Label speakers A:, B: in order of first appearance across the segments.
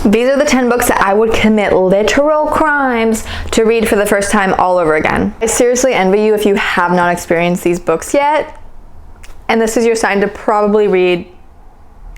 A: These are the 10 books that I would commit literal crimes to read for the first time all over again. I seriously envy you if you have not experienced these books yet, and this is your sign to probably read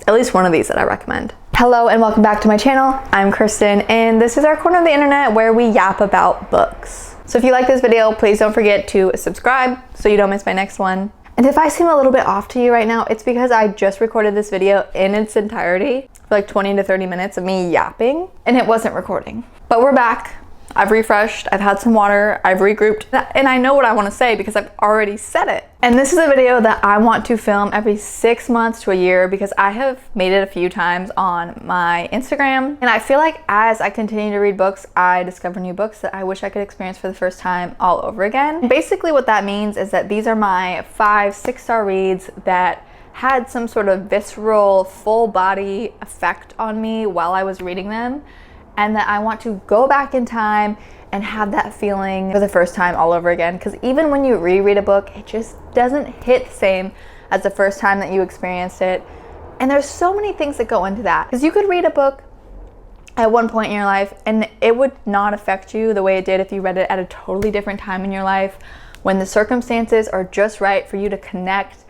A: at least one of these that I recommend. Hello and welcome back to my channel. I'm Kristen, and this is our corner of the internet where we yap about books. So if you like this video, please don't forget to subscribe so you don't miss my next one. And if I seem a little bit off to you right now, it's because I just recorded this video in its entirety for like 20 to 30 minutes of me yapping, and it wasn't recording. But we're back. I've refreshed, I've had some water, I've regrouped, and I know what I want to say because I've already said it. And this is a video that I want to film every 6 months to a year because I have made it a few times on my Instagram. And I feel like as I continue to read books, I discover new books that I wish I could experience for the first time all over again. And basically what that means is that these are my 5-6-star reads that had some sort of visceral, full body effect on me while I was reading them, and that I want to go back in time and have that feeling for the first time all over again. Because even when you reread a book, it just doesn't hit the same as the first time that you experienced it. And there's so many things that go into that. Because you could read a book at one point in your life and it would not affect you the way it did if you read it at a totally different time in your life, when the circumstances are just right for you to connect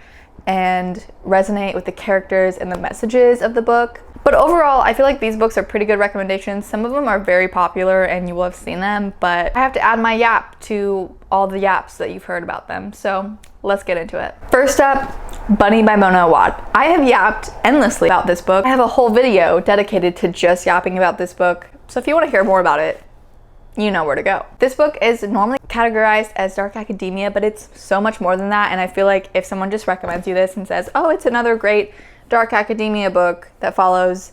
A: and resonate with the characters and the messages of the book. But overall, I feel like these books are pretty good recommendations. Some of them are very popular and you will have seen them, but I have to add my yap to all the yaps that you've heard about them. So let's get into it. First up, Bunny by Mona Awad. I have yapped endlessly about this book. I have a whole video dedicated to just yapping about this book. So if you want to hear more about it, you know where to go. This book is normally categorized as dark academia, but it's so much more than that. And I feel like if someone just recommends you this and says, oh, it's another great dark academia book that follows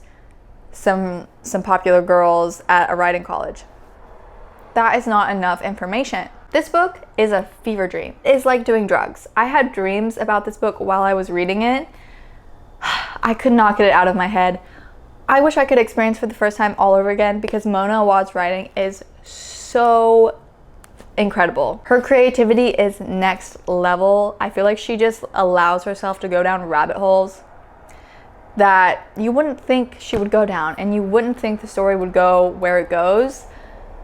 A: some popular girls at a writing college, that is not enough information. This book is a fever dream. It's like doing drugs. I had dreams about this book while I was reading it. I could not get it out of my head. I wish I could experience for the first time all over again because Mona Awad's writing is so incredible. Her creativity is next level. I feel like she just allows herself to go down rabbit holes that you wouldn't think she would go down, and you wouldn't think the story would go where it goes,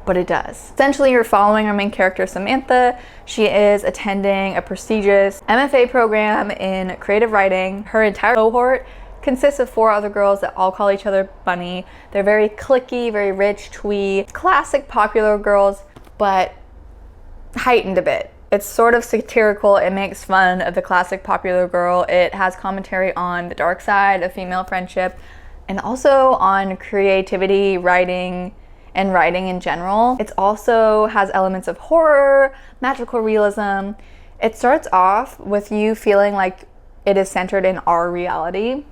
A: but it does. Essentially, you're following our main character, Samantha. She is attending a prestigious MFA program in creative writing. Her entire cohort consists of 4 other girls that all call each other Bunny. They're very cliquey, very rich, twee, classic popular girls, but heightened a bit. It's sort of satirical. It makes fun of the classic popular girl. It has commentary on the dark side of female friendship and also on creativity, writing, and writing in general. It also has elements of horror, magical realism. It starts off with you feeling like it is centered in our reality,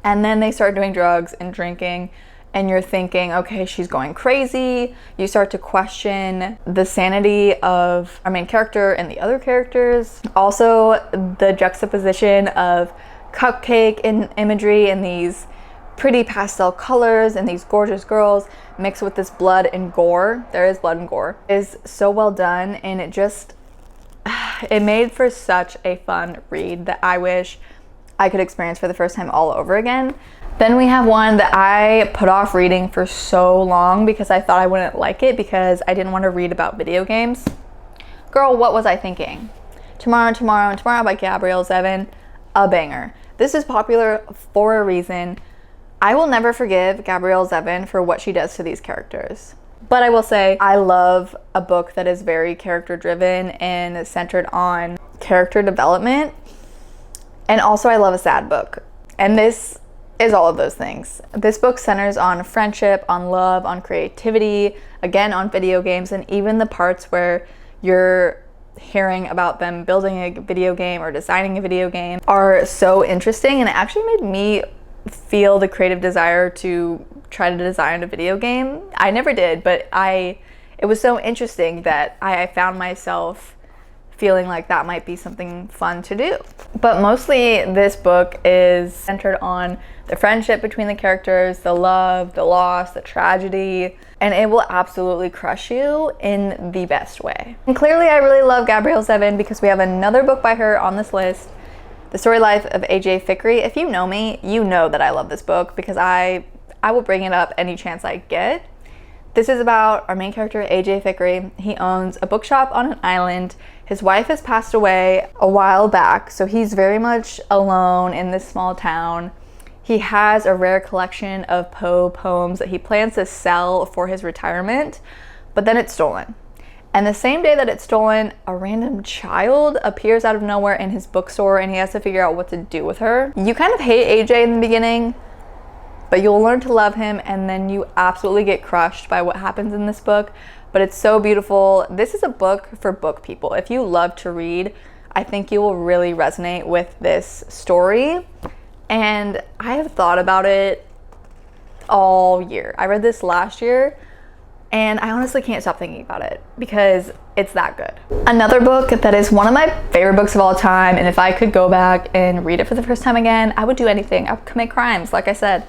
A: and then they start doing drugs and drinking, and you're thinking, okay, she's going crazy. You start to question the sanity of our main character and the other characters. Also, the juxtaposition of cupcake imagery and these pretty pastel colors and these gorgeous girls mixed with this blood and gore. There is blood and gore. Is so well done, and it made for such a fun read that I wish I could experience for the first time all over again. Then we have one that I put off reading for so long because I thought I wouldn't like it because I didn't want to read about video games. Girl, what was I thinking? Tomorrow by Gabrielle Zevin, a banger. This is popular for a reason. I will never forgive Gabrielle Zevin for what she does to these characters. But I will say, I love a book that is very character driven and centered on character development. And also I love a sad book. And this is all of those things. This book centers on friendship, on love, on creativity, again on video games, and even the parts where you're hearing about them building a video game or designing a video game are so interesting, and it actually made me feel the creative desire to try to design a video game. I never did, but it was so interesting that I found myself feeling like that might be something fun to do. But mostly this book is centered on the friendship between the characters, the love, the loss, the tragedy, and it will absolutely crush you in the best way. And clearly I really love Gabrielle Zevin because we have another book by her on this list, The Story Life of A.J. Ficker. If you know me, you know that I love this book because I I will bring it up any chance I get. This is about our main character, AJ Ficker. He owns a bookshop on an island. His wife has passed away a while back, so he's very much alone in this small town. He has a rare collection of Poe poems that he plans to sell for his retirement, but then it's stolen. And the same day that it's stolen, a random child appears out of nowhere in his bookstore, and he has to figure out what to do with her. You kind of hate AJ in the beginning, but you'll learn to love him, and then you absolutely get crushed by what happens in this book. But it's so beautiful. This is a book for book people. If you love to read, I think you will really resonate with this story. And I have thought about it all year. I read this last year, and I honestly can't stop thinking about it because it's that good. Another book that is one of my favorite books of all time, and if I could go back and read it for the first time again, I would do anything. I would commit crimes, like I said.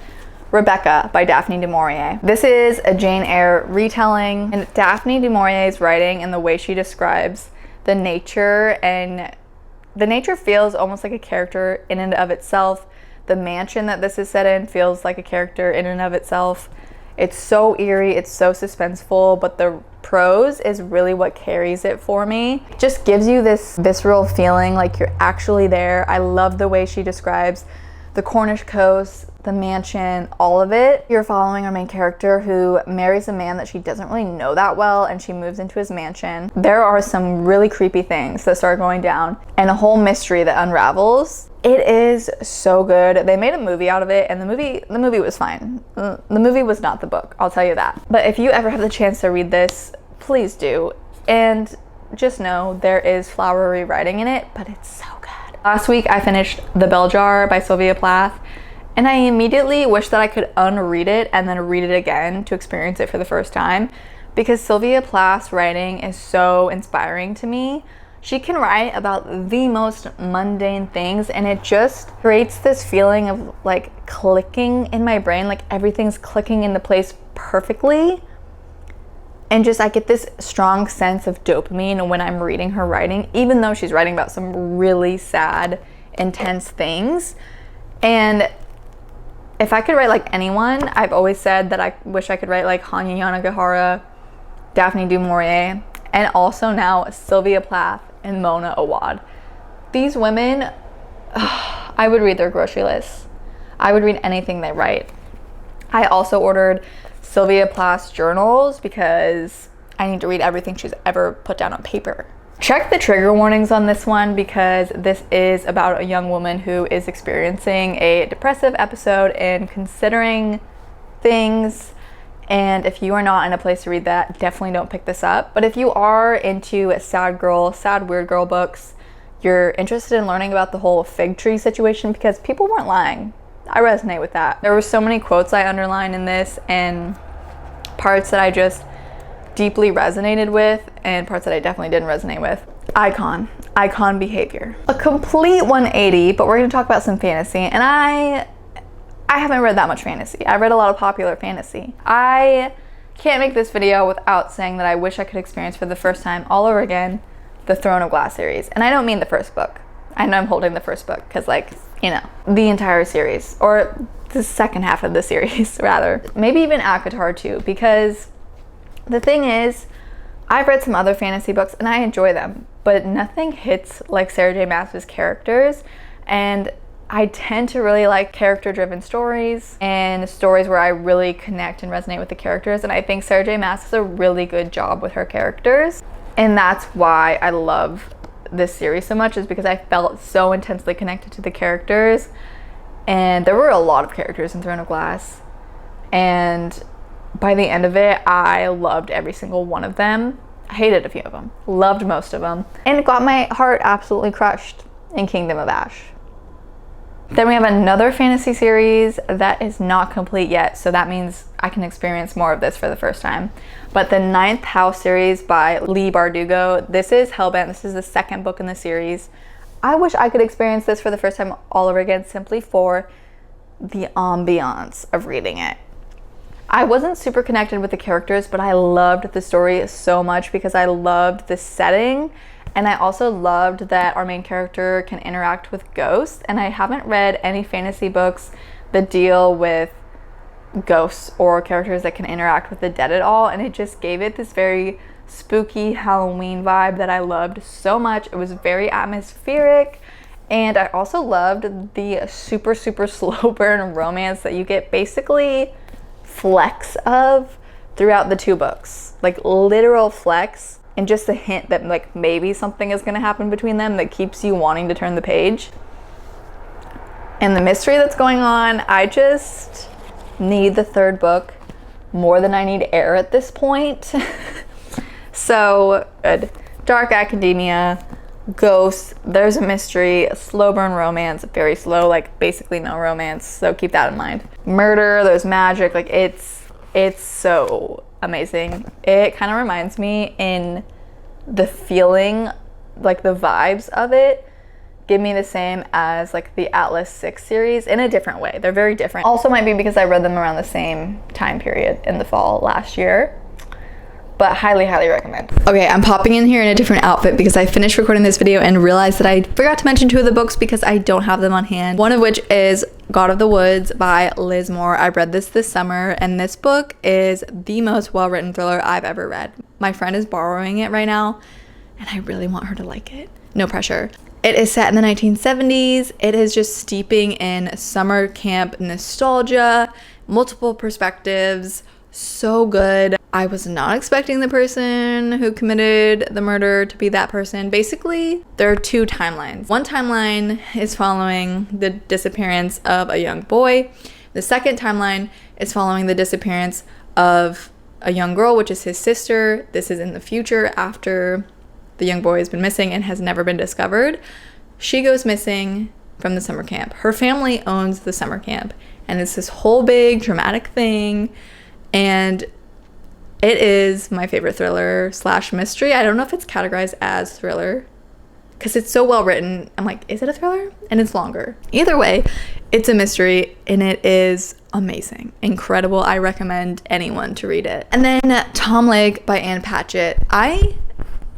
A: Rebecca by Daphne du Maurier. This is a Jane Eyre retelling, and Daphne du Maurier's writing and the way she describes the nature, and the nature feels almost like a character in and of itself. The mansion that this is set in feels like a character in and of itself. It's so eerie, it's so suspenseful, but the prose is really what carries it for me. It just gives you this visceral feeling like you're actually there. I love the way she describes the Cornish coast, the mansion, all of it. You're following our main character who marries a man that she doesn't really know that well, and she moves into his mansion. There are some really creepy things that start going down and a whole mystery that unravels. It is so good. They made a movie out of it, and the movie was fine. The movie was not the book, I'll tell you that. But if you ever have the chance to read this, please do. And just know there is flowery writing in it, but it's so good. Last week I finished The Bell Jar by Sylvia Plath, and I immediately wish that I could unread it and then read it again to experience it for the first time, because Sylvia Plath's writing is so inspiring to me. She can write about the most mundane things, and it just creates this feeling of like clicking in my brain, like everything's clicking into place perfectly. And just I get this strong sense of dopamine when I'm reading her writing, even though she's writing about some really sad, intense things. And if I could write like anyone, I've always said that I wish I could write like Hanya Yanagihara, Daphne du Maurier, and also now Sylvia Plath and Mona Awad. These women, I would read their grocery lists. I would read anything they write. I also ordered Sylvia Plath's journals because I need to read everything she's ever put down on paper. Check the trigger warnings on this one because this is about a young woman who is experiencing a depressive episode and considering things. And if you are not in a place to read that, definitely don't pick this up. But if you are into sad weird girl books, you're interested in learning about the whole fig tree situation, because people weren't lying. I resonate with that. There were so many quotes I underlined in this, and parts that I just deeply resonated with, and parts that I definitely didn't resonate with. Icon behavior. A complete 180, but we're gonna talk about some fantasy, and I haven't read that much fantasy. I read a lot of popular fantasy. I can't make this video without saying that I wish I could experience for the first time all over again the Throne of Glass series. And I don't mean the first book. I know I'm holding the first book because, like, you know, the entire series, or the second half of the series rather. Maybe even ACOTAR too, because the thing is, I've read some other fantasy books and I enjoy them, but nothing hits like Sarah J Maas's characters. And I tend to really like character-driven stories and stories where I really connect and resonate with the characters. And I think Sarah J Maas does a really good job with her characters. And that's why I love this series so much, is because I felt so intensely connected to the characters. And there were a lot of characters in Throne of Glass. And by the end of it, I loved every single one of them. I hated a few of them, loved most of them, and it got my heart absolutely crushed in Kingdom of Ash. Then we have another fantasy series that is not complete yet, so that means I can experience more of this for the first time. But the Ninth House series by Leigh Bardugo. This is Hellbent. This is the second book in the series. I wish I could experience this for the first time all over again, simply for the ambiance of reading it. I wasn't super connected with the characters, but I loved the story so much because I loved the setting. And I also loved that our main character can interact with ghosts. And I haven't read any fantasy books that deal with ghosts or characters that can interact with the dead at all, and it just gave it this very spooky Halloween vibe that I loved so much. It was very atmospheric, and I also loved the super slow burn romance that you get basically flecks of throughout the 2 books, like literal flecks, and just a hint that like maybe something is going to happen between them that keeps you wanting to turn the page. And the mystery that's going on, I just need the 3rd book more than I need air at this point. So good. Dark academia, ghosts, there's a mystery, a slow burn romance, very slow, like basically no romance, so keep that in mind. Murder, there's magic, like it's so amazing. It kind of reminds me in the feeling, like the vibes of it, give me the same as like the Atlas 6 series in a different way. They're very different. Also might be because I read them around the same time period in the fall last year, but highly recommend. Okay, I'm popping in here in a different outfit because I finished recording this video and realized that I forgot to mention 2 of the books because I don't have them on hand. One of which is God of the Woods by Liz Moore. I read this summer, and this book is the most well-written thriller I've ever read. My friend is borrowing it right now, and I really want her to like it. No pressure. It is set in the 1970s. It is just steeping in summer camp nostalgia, multiple perspectives, so good. I was not expecting the person who committed the murder to be that person. Basically, there are 2 timelines. One timeline is following the disappearance of a young boy. The second timeline is following the disappearance of a young girl, which is his sister. This is in the future after the young boy has been missing and has never been discovered. She goes missing from the summer camp. Her family owns the summer camp, and it's this whole big dramatic thing, and it is my favorite thriller / mystery. I don't know if it's categorized as thriller because it's so well written. I'm like, is it a thriller? And it's longer. Either way, it's a mystery, and it is amazing, incredible. I recommend anyone to read it. And then Tom Lake by Ann Patchett. I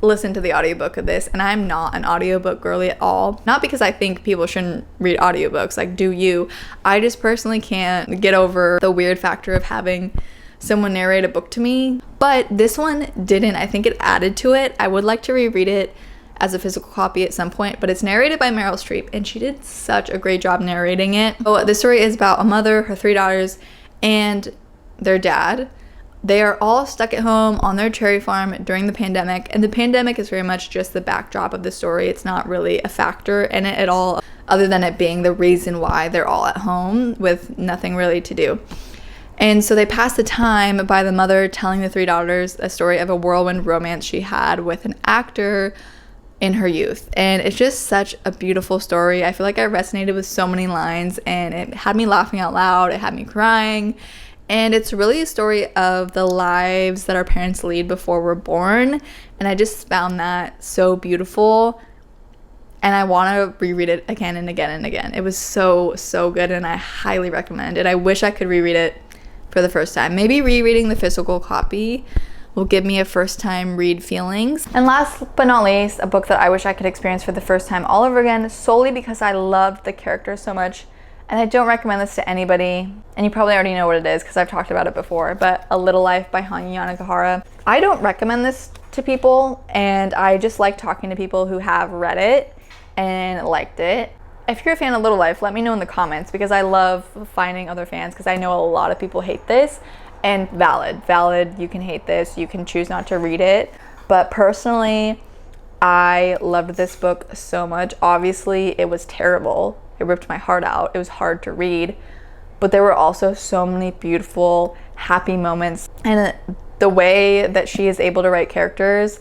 A: listened to the audiobook of this, and I'm not an audiobook girly at all. Not because I think people shouldn't read audiobooks, like do you. I just personally can't get over the weird factor of having someone narrate a book to me, but this one didn't. I think it added to it. I would like to reread it as a physical copy at some point, but it's narrated by Meryl Streep, and she did such a great job narrating it. So this story is about a mother, her 3 daughters, and their dad. They are all stuck at home on their cherry farm during the pandemic, and the pandemic is very much just the backdrop of the story. It's not really a factor in it at all, other than it being the reason why they're all at home with nothing really to do. And so they pass the time by the mother telling the 3 daughters a story of a whirlwind romance she had with an actor in her youth. And it's just such a beautiful story. I feel like I resonated with so many lines, and it had me laughing out loud. It had me crying. And it's really a story of the lives that our parents lead before we're born. And I just found that so beautiful. And I want to reread it again and again and again. It was so good, and I highly recommend it. I wish I could reread it for the first time. Maybe rereading the physical copy will give me a first time read feelings. And last but not least, a book that I wish I could experience for the first time all over again, solely because I loved the characters so much. And I don't recommend this to anybody, and you probably already know what it is because I've talked about it before, but A Little Life by Hanya Yanagihara. I don't recommend this to people, and I just like talking to people who have read it and liked it. If you're a fan of Little Life, let me know in the comments, because I love finding other fans, because I know a lot of people hate this, and valid, you can hate this, you can choose not to read it, but personally, I loved this book so much. Obviously, it was terrible. It ripped my heart out. It was hard to read, but there were also so many beautiful, happy moments, and the way that she is able to write characters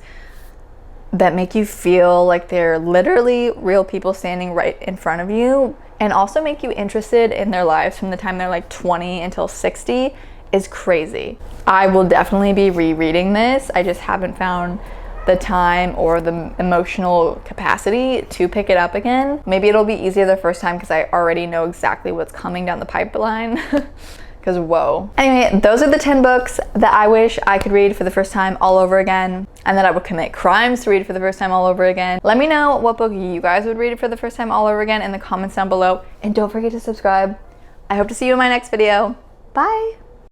A: that make you feel like they're literally real people standing right in front of you, and also make you interested in their lives from the time they're like 20 until 60 is crazy. I will definitely be rereading this. I just haven't found the time or the emotional capacity to pick it up again. Maybe it'll be easier the first time because I already know exactly what's coming down the pipeline. Because whoa. Anyway, those are the 10 books that I wish I could read for the first time all over again, and that I would commit crimes to read for the first time all over again. Let me know what book you guys would read for the first time all over again in the comments down below, and don't forget to subscribe. I hope to see you in my next video. Bye.